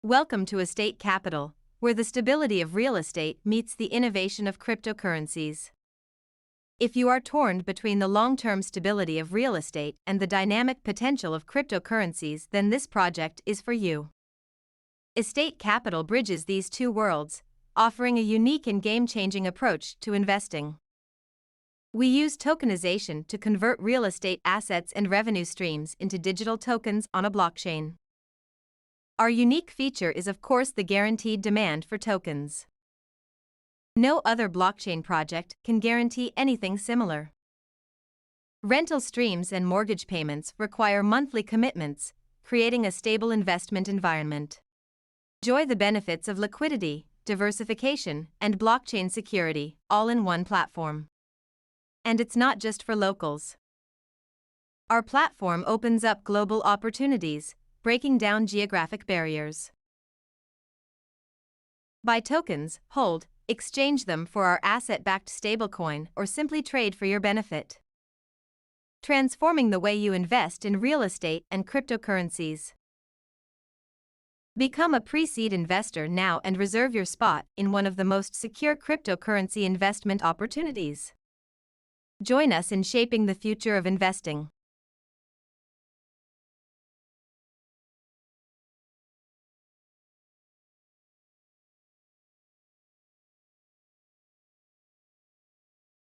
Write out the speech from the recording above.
Welcome to EST8 Capital, where the stability of real estate meets the innovation of cryptocurrencies. If you are torn between the long-term stability of real estate and the dynamic potential of cryptocurrencies, then this project is for you. EST8 Capital bridges these two worlds, offering a unique and game-changing approach to investing. We use tokenization to convert real estate assets and revenue streams into digital tokens on a blockchain. Our unique feature is, of course, the guaranteed demand for tokens. No other blockchain project can guarantee anything similar. Rental streams and mortgage payments require monthly commitments, creating a stable investment environment. Enjoy the benefits of liquidity, diversification, and blockchain security, all in one platform. And it's not just for locals. Our platform opens up global opportunities, breaking down geographic barriers. Buy tokens, hold, exchange them for our asset-backed stablecoin, or simply trade for your benefit. Transforming the way you invest in real estate and cryptocurrencies. Become a pre-seed investor now and reserve your spot in one of the most secure cryptocurrency investment opportunities. Join us in shaping the future of investing.